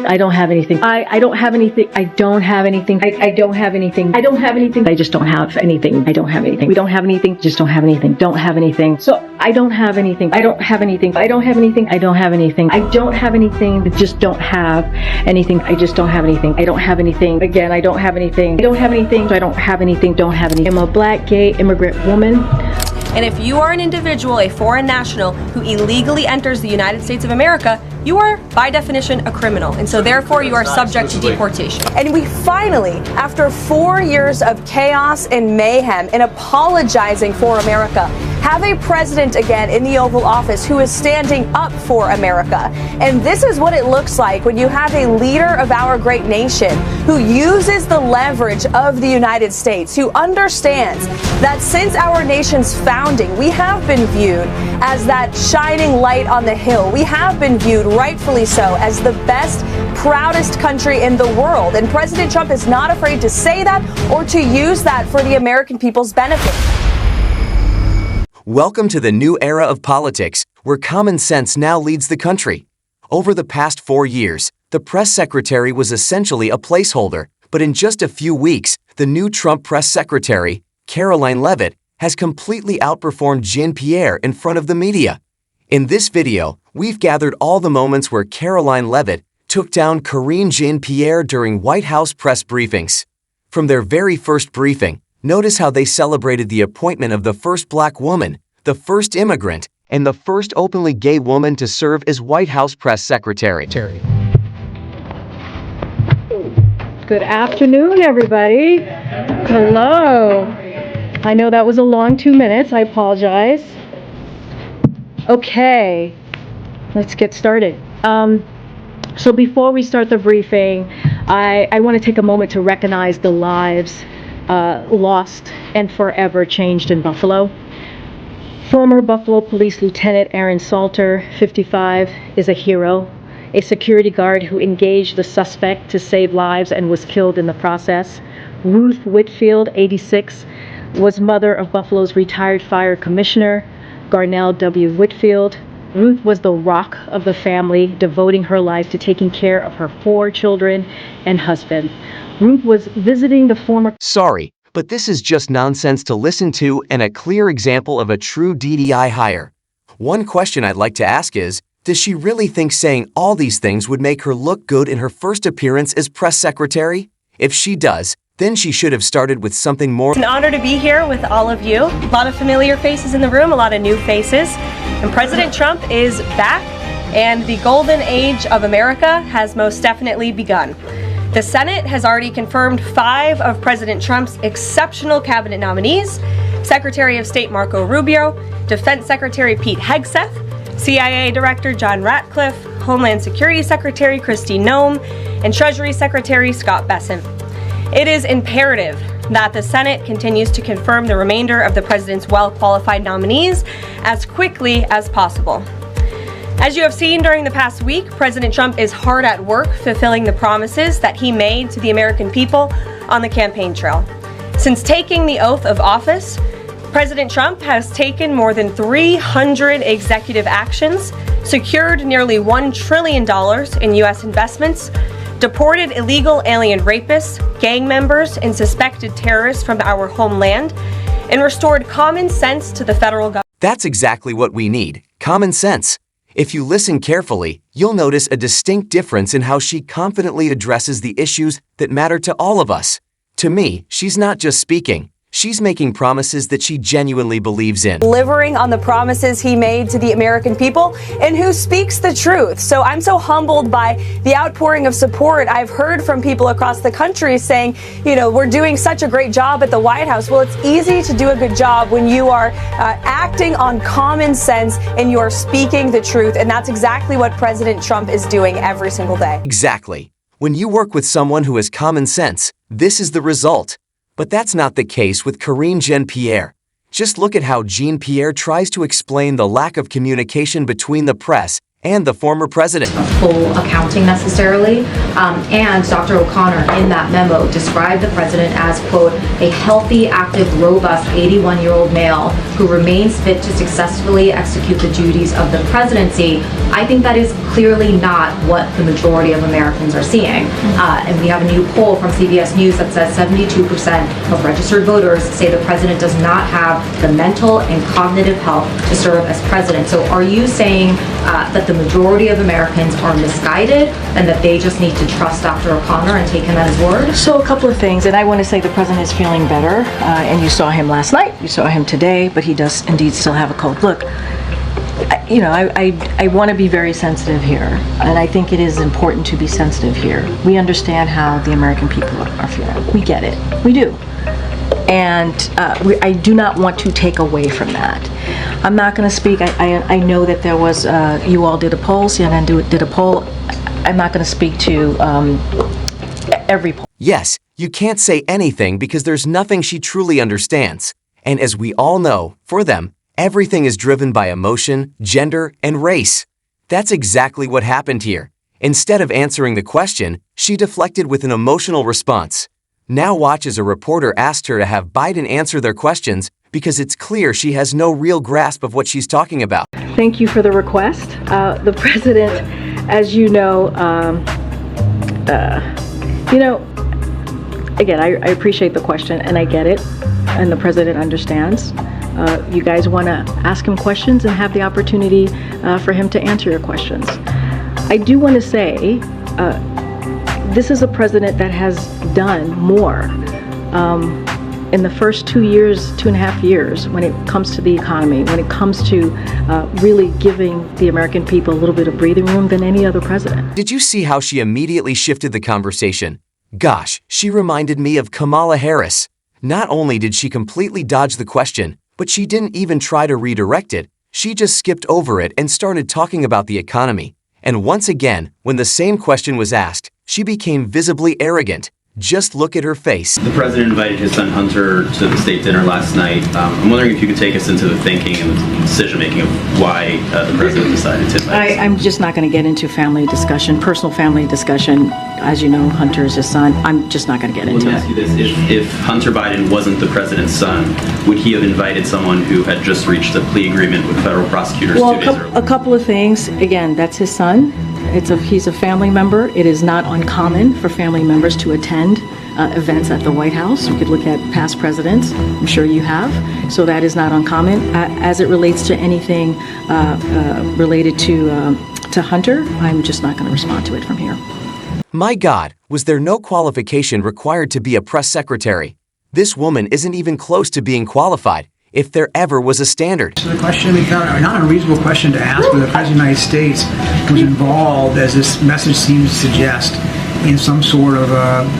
I don't have anything. I don't have anything. I don't have anything. I don't have anything. I don't have anything. I just don't have anything. I don't have anything. We don't have anything. Just don't have anything. Don't have anything. So I don't have anything. I don't have anything. I don't have anything. I don't have anything. I don't have anything. Just don't have anything. I just don't have anything. I don't have anything. Again, I don't have anything. I don't have anything. I don't have anything. Don't have anything. I'm a black, gay, immigrant woman. And if you are an individual, a foreign national, who illegally enters the United States of America, you are, by definition, a criminal. And so therefore, you are subject to deportation. And we finally, after 4 years of chaos and mayhem and apologizing for America, have a president again in the Oval Office who is standing up for America. And this is what it looks like when you have a leader of our great nation who uses the leverage of the United States, who understands that since our nation's founding, we have been viewed as that shining light on the hill. We have been viewed, rightfully so, as the best, proudest country in the world. And President Trump is not afraid to say that or to use that for the American people's benefit. Welcome to the new era of politics, where common sense now leads the country. Over the past 4 years, the press secretary was essentially a placeholder, but in just a few weeks, the new Trump press secretary, Karoline Leavitt, has completely outperformed Jean-Pierre in front of the media. In this video, we've gathered all the moments where Karoline Leavitt took down Karine Jean-Pierre during White House press briefings. From their very first briefing, notice how they celebrated the appointment of the first black woman, the first immigrant, and the first openly gay woman to serve as White House press secretary. Good afternoon, everybody. Hello. I know that was a long 2 minutes. I apologize. Okay, let's get started. So before we start the briefing, I want to take a moment to recognize the lives lost and forever changed in Buffalo. Former Buffalo Police Lieutenant Aaron Salter, 55, is a hero, a security guard who engaged the suspect to save lives and was killed in the process. Ruth Whitfield, 86, was mother of Buffalo's retired fire commissioner, Garnell W. Whitfield. Ruth was the rock of the family, devoting her life to taking care of her 4 children and husband. Ruth was visiting the former... Sorry, but this is just nonsense to listen to and a clear example of a true DDI hire. One question I'd like to ask is, does she really think saying all these things would make her look good in her first appearance as press secretary? If she does, then she should have started with something more. It's an honor to be here with all of you. A lot of familiar faces in the room, a lot of new faces. And President Trump is back, and the golden age of America has most definitely begun. The Senate has already confirmed 5 of President Trump's exceptional cabinet nominees: Secretary of State Marco Rubio, Defense Secretary Pete Hegseth, CIA Director John Ratcliffe, Homeland Security Secretary Kristi Noem, and Treasury Secretary Scott Bessent. It is imperative that the Senate continues to confirm the remainder of the president's well-qualified nominees as quickly as possible. As you have seen during the past week, President Trump is hard at work fulfilling the promises that he made to the American people on the campaign trail. Since taking the oath of office, President Trump has taken more than 300 executive actions, secured nearly $1 trillion in U.S. investments, deported illegal alien rapists, gang members, and suspected terrorists from our homeland, and restored common sense to the federal government. That's exactly what we need, common sense. If you listen carefully, you'll notice a distinct difference in how she confidently addresses the issues that matter to all of us. To me, she's not just speaking. She's making promises that she genuinely believes in. Delivering on the promises he made to the American people, and who speaks the truth. So I'm so humbled by the outpouring of support I've heard from people across the country saying, we're doing such a great job at the White House. Well, it's easy to do a good job when you are acting on common sense and you are speaking the truth. And that's exactly what President Trump is doing every single day. Exactly. When you work with someone who has common sense, this is the result. But that's not the case with Karine Jean-Pierre. Just look at how Jean-Pierre tries to explain the lack of communication between the press and the former president. Full accounting necessarily. And Dr. O'Connor in that memo described the president as, quote, a healthy, active, robust 81-year-old male who remains fit to successfully execute the duties of the presidency. I think that is clearly not what the majority of Americans are seeing. And we have a new poll from CBS News that says 72% of registered voters say the president does not have the mental and cognitive health to serve as president. So are you saying that the majority of Americans are misguided and that they just need to trust Dr. O'Connor and take him at his word? So a couple of things, and I want to say the president is feeling better, and you saw him last night, you saw him today, but he does indeed still have a cold. Look, I want to be very sensitive here, and I think it is important to be sensitive here. We understand how the American people are feeling. We get it. We do. And I do not want to take away from that. I'm not going to speak. I know that there was, you all did a poll, CNN did a poll. I'm not going to speak to every poll. Yes, you can't say anything because there's nothing she truly understands. And as we all know, for them, everything is driven by emotion, gender, and race. That's exactly what happened here. Instead of answering the question, she deflected with an emotional response. Now watch as a reporter asked her to have Biden answer their questions because it's clear she has no real grasp of what she's talking about. Thank you for the request. The president, as you know, again, I appreciate the question and I get it, and the president understands. You guys want to ask him questions and have the opportunity for him to answer your questions. I do want to say, this is a president that has done more in the first 2.5 years when it comes to the economy, when it comes to really giving the American people a little bit of breathing room than any other president. Did you see how she immediately shifted the conversation? Gosh, she reminded me of Kamala Harris. Not only did she completely dodge the question, but she didn't even try to redirect it. She just skipped over it and started talking about the economy. And once again, when the same question was asked, she became visibly arrogant. Just look at her face. The president invited his son Hunter to the state dinner last night. I'm wondering if you could take us into the thinking and the decision-making of why the president decided to invite his son. I'm just not going to get into family discussion, personal family discussion. As you know, Hunter is his son. I'm just not going to get into it. Let me ask you this. If Hunter Biden wasn't the president's son, would he have invited someone who had just reached a plea agreement with federal prosecutors 2 days earlier? A couple of things. Again, that's his son. He's a family member. It is not uncommon for family members to attend events at the White House. You could look at past presidents. I'm sure you have. So that is not uncommon. As it relates to anything related to Hunter, I'm just not going to respond to it from here. My God, was there no qualification required to be a press secretary? This woman isn't even close to being qualified, if there ever was a standard. So the question becomes not a reasonable question to ask whether the President of the United States was involved, as this message seems to suggest, in some sort of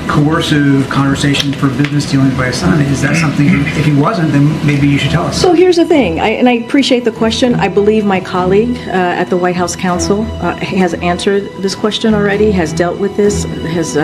coercive conversations for business dealings by his son. Is that something, if he wasn't, then maybe you should tell us? So here's the thing, and I appreciate the question. I believe my colleague at the White House Counsel has answered this question already, has dealt with this, has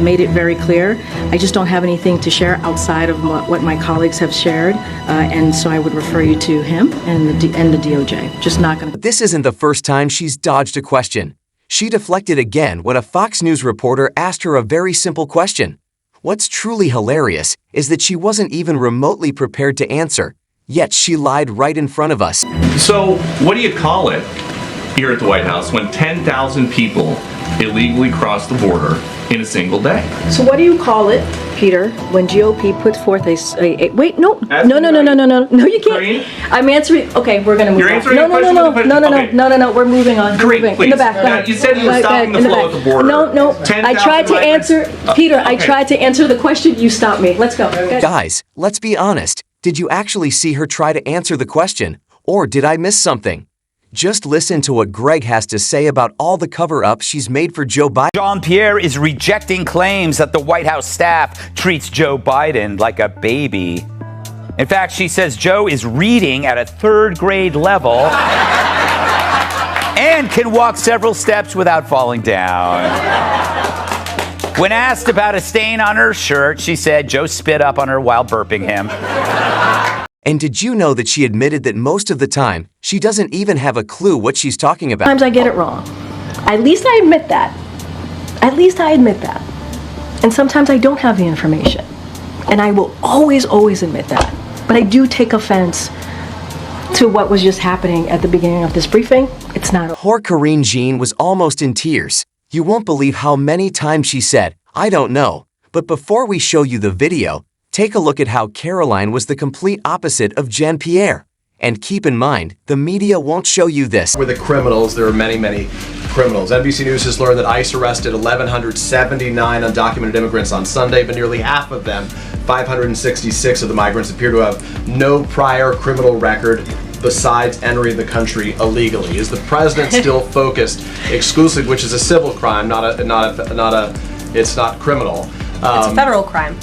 made it very clear. I just don't have anything to share outside of what my colleagues have shared, and so I would refer you to him and the DOJ. Just not going to. This isn't the first time she's dodged a question. She deflected again when a Fox News reporter asked her a very simple question. What's truly hilarious is that she wasn't even remotely prepared to answer, yet she lied right in front of us. So, what do you call it here at the White House when 10,000 people illegally cross the border in a single day? So what do you call it, Peter, when GOP puts forth wait, no, you can't. Karine? I'm answering. Okay, we're gonna move You're on. answering No, the question with a question? Okay. no, we're moving on. Karine, Moving. please. In the back. Go ahead. You said you were Go stopping ahead, the in flow back. at the border. No. 10,000 I tried to migrants. answer, Peter. I Okay. tried to answer the question. You stopped me. Let's go. Guys, let's be honest. Did you actually see her try to answer the question? Or did I miss something? Just listen to what Greg has to say about all the cover-ups she's made for Joe Biden. Jean-Pierre is rejecting claims that the White House staff treats Joe Biden like a baby. In fact, she says Joe is reading at a 3rd grade level and can walk several steps without falling down. When asked about a stain on her shirt, she said Joe spit up on her while burping him. And did you know that she admitted that most of the time, she doesn't even have a clue what she's talking about? Sometimes I get it wrong. At least I admit that. At least I admit that. And sometimes I don't have the information. And I will always admit that. But I do take offense to what was just happening at the beginning of this briefing. It's not. Poor Karine Jean was almost in tears. You won't believe how many times she said, "I don't know." But before we show you the video, take a look at how Karoline was the complete opposite of Jean-Pierre. And keep in mind, the media won't show you this. Were the criminals, there are many criminals. NBC News has learned that ICE arrested 1,179 undocumented immigrants on Sunday, but nearly half of them, 566 of the migrants, appear to have no prior criminal record besides entering the country illegally. Is the president still focused exclusively, which is a civil crime, it's not criminal? It's a federal crime.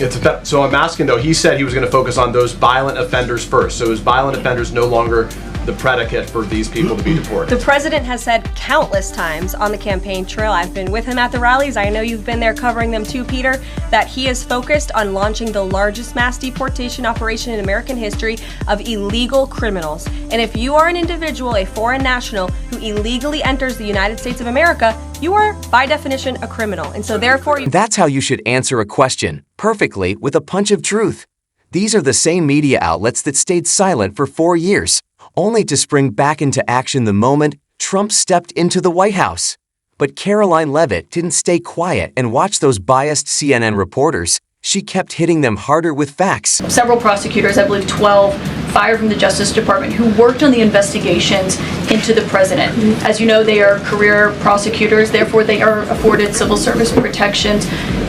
So I'm asking though, he said he was going to focus on those violent offenders first. So is violent offenders no longer the predicate for these people to be deported? The president has said countless times on the campaign trail, I've been with him at the rallies, I know you've been there covering them too, Peter, that he is focused on launching the largest mass deportation operation in American history of illegal criminals. And if you are an individual, a foreign national, who illegally enters the United States of America, you are, by definition, a criminal. And so therefore... That's how you should answer a question, perfectly, with a punch of truth. These are the same media outlets that stayed silent for 4 years, only to spring back into action the moment Trump stepped into the White House. But Karoline Leavitt didn't stay quiet and watch those biased CNN reporters. She kept hitting them harder with facts. Several prosecutors, I believe 12, fired from the Justice Department who worked on the investigations into the president. As you know, they are career prosecutors, therefore they are afforded civil service protections.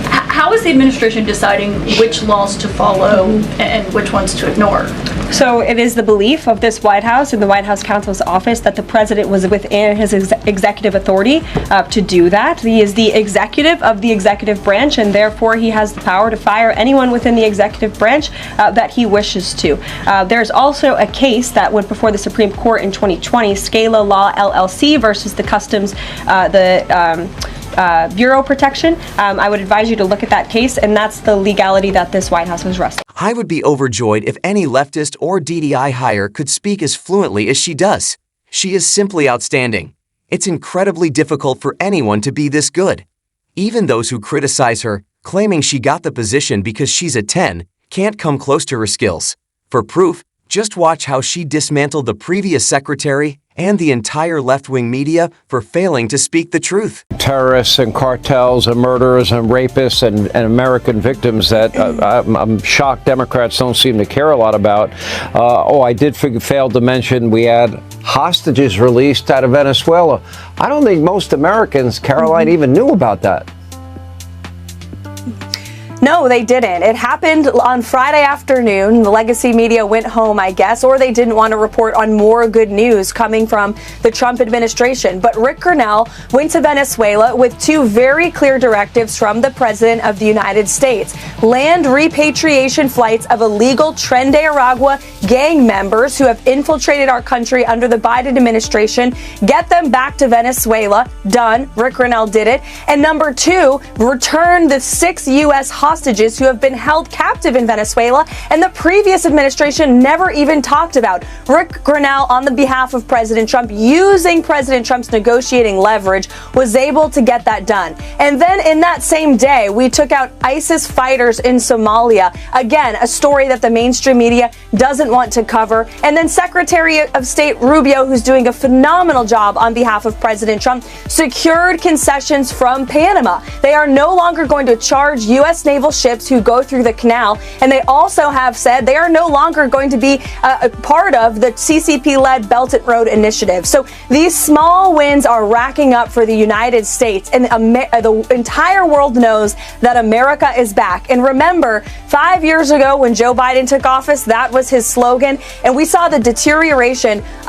How is the administration deciding which laws to follow and which ones to ignore? So it is the belief of this White House and the White House counsel's office that the president was within his executive authority to do that. He is the executive of the executive branch, and therefore he has the power to fire anyone within the executive branch that he wishes to. There's also a case that went before the Supreme Court in 2020, Scala Law LLC versus the Customs, Bureau Protection. I would advise you to look at that case, and that's the legality that this White House was wrestling. I would be overjoyed if any leftist or DDI hire could speak as fluently as she does. She is simply outstanding. It's incredibly difficult for anyone to be this good. Even those who criticize her, claiming she got the position because she's a 10, can't come close to her skills. For proof, just watch how she dismantled the previous secretary and the entire left-wing media for failing to speak the truth. Terrorists and cartels and murderers and rapists and American victims that I'm shocked Democrats don't seem to care a lot about. I did fail to mention we had hostages released out of Venezuela. I don't think most Americans, Karoline, even knew about that. No, they didn't. It happened on Friday afternoon. The legacy media went home, I guess, or they didn't want to report on more good news coming from the Trump administration. But Rick Grinnell went to Venezuela with two very clear directives from the President of the United States. Land repatriation flights of illegal Tren de Aragua gang members who have infiltrated our country under the Biden administration. Get them back to Venezuela. Done. Rick Grinnell did it. And number two, return the 6 U.S. hostages who have been held captive in Venezuela and the previous administration never even talked about. Rick Grinnell, on the behalf of President Trump, using President Trump's negotiating leverage, was able to get that done. And then in that same day, we took out ISIS fighters in Somalia. Again, a story that the mainstream media doesn't want to cover. And then Secretary of State Rubio, who's doing a phenomenal job on behalf of President Trump, secured concessions from Panama. They are no longer going to charge U.S. naval ships who go through the canal, and they also have said they are no longer going to be a part of the CCP-led Belt and Road Initiative. So these small wins are racking up for the United States, and the entire world knows that America is back. And remember, 5 years ago when Joe Biden took office, that was his slogan, and we saw the deterioration